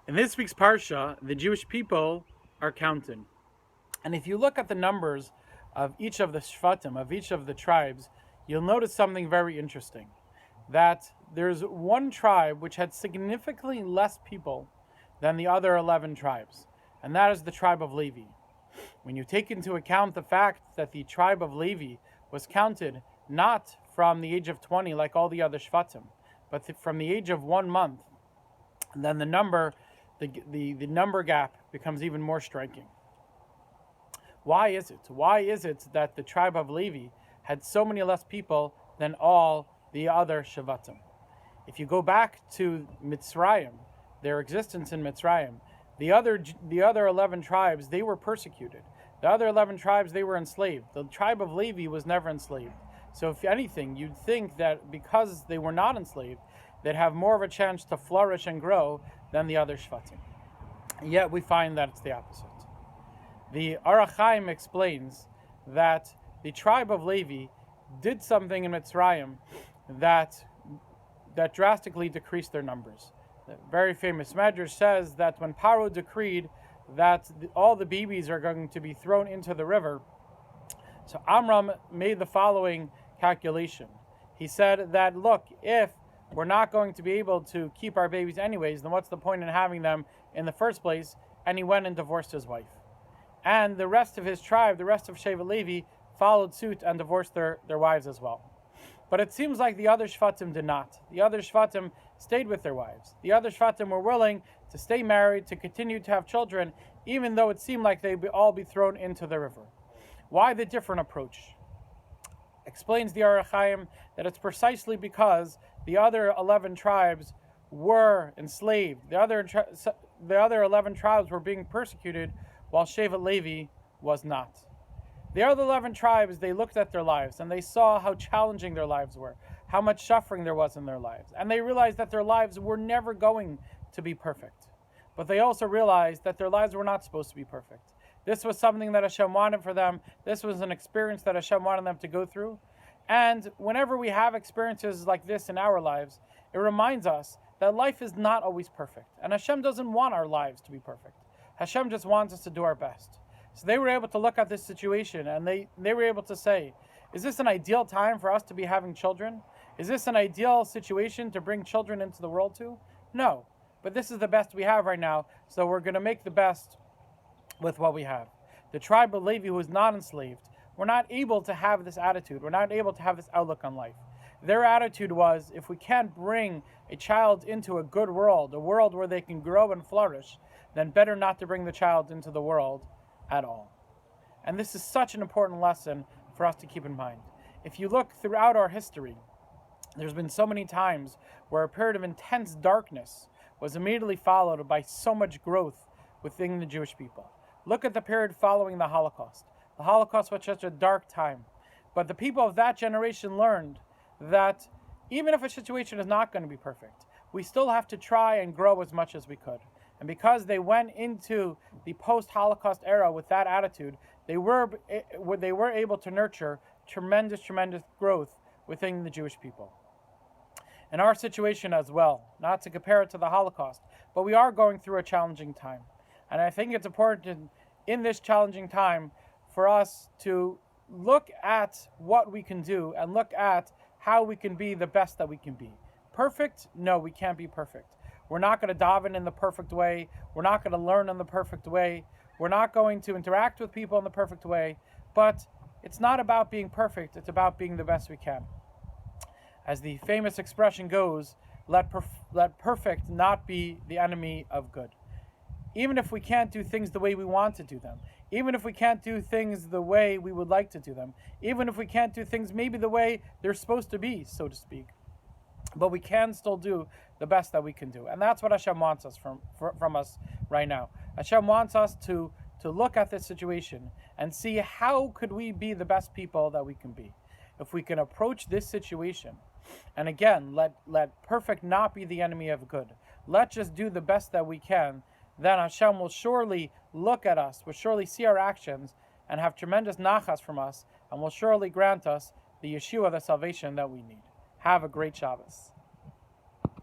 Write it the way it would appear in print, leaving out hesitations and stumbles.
In this week's Parsha, the Jewish people are counted. And if you look at the numbers of each of the Shvatim, of each of the tribes, you'll notice something very interesting. That there's one tribe which had significantly less people than the other 11 tribes, and that is the tribe of Levi. When you take into account the fact that the tribe of Levi was counted not from the age of 20 like all the other Shvatim, but from the age of 1 month, then the number gap becomes even more striking. Why is it? Why is it that the tribe of Levi had so many less people than all the other Shvatim? If you go back to Mitzrayim, their existence in Mitzrayim, the other 11 tribes, they were persecuted. The other 11 tribes, they were enslaved. The tribe of Levi was never enslaved. So if anything, you'd think that because they were not enslaved, they'd have more of a chance to flourish and grow than the other Shvatim. Yet we find that it's the opposite. The Orach Chaim explains that the tribe of Levi did something in Mitzrayim that drastically decreased their numbers. The very famous Medrash says that when Paro decreed that all the babies are going to be thrown into the river, so Amram made the following calculation. He said that, look, if we're not going to be able to keep our babies anyways, then what's the point in having them in the first place? And he went and divorced his wife. And the rest of his tribe, the rest of Shevet Levi, followed suit and divorced their wives as well. But it seems like the other Shvatim did not. The other Shvatim stayed with their wives. The other Shvatim were willing to stay married, to continue to have children, even though it seemed like they'd all be thrown into the river. Why the different approach? Explains the Orach Chaim that it's precisely because the other 11 tribes were enslaved. The other 11 tribes were being persecuted, while Shevet Levi was not. The other 11 tribes, they looked at their lives and they saw how challenging their lives were, how much suffering there was in their lives. And they realized that their lives were never going to be perfect. But they also realized that their lives were not supposed to be perfect. This was something that Hashem wanted for them. This was an experience that Hashem wanted them to go through. And whenever we have experiences like this in our lives, it reminds us that life is not always perfect. And Hashem doesn't want our lives to be perfect. Hashem just wants us to do our best. So they were able to look at this situation and they were able to say, is this an ideal time for us to be having children? Is this an ideal situation to bring children into the world to? No, but this is the best we have right now, so we're going to make the best with what we have. The tribe of Levi, who was not enslaved, were not able to have this attitude. We're not able to have this outlook on life. Their attitude was, if we can't bring a child into a good world, a world where they can grow and flourish, then better not to bring the child into the world at all. And this is such an important lesson for us to keep in mind. If you look throughout our history, there's been so many times where a period of intense darkness was immediately followed by so much growth within the Jewish people. Look at the period following the Holocaust. The Holocaust was such a dark time. But the people of that generation learned that even if a situation is not going to be perfect, we still have to try and grow as much as we could. And because they went into the post-Holocaust era with that attitude, they were able to nurture tremendous growth within the Jewish people. In our situation as well, not to compare it to the Holocaust, but we are going through a challenging time. And I think it's important in this challenging time for us to look at what we can do and look at how we can be the best that we can be. Perfect? No, we can't be perfect. We're not going to daven in the perfect way. We're not going to learn in the perfect way. We're not going to interact with people in the perfect way. But it's not about being perfect. It's about being the best we can. As the famous expression goes, let perfect not be the enemy of good. Even if we can't do things the way we want to do them, even if we can't do things the way we would like to do them, even if we can't do things maybe the way they're supposed to be, so to speak, but we can still do the best that we can do. And that's what Hashem wants us from us right now. Hashem wants us to look at this situation and see how could we be the best people that we can be. If we can approach this situation, and again, let perfect not be the enemy of good. Let's just do the best that we can. Then Hashem will surely look at us, will surely see our actions, and have tremendous nachas from us, and will surely grant us the Yeshua, the salvation that we need. Have a great Shabbos.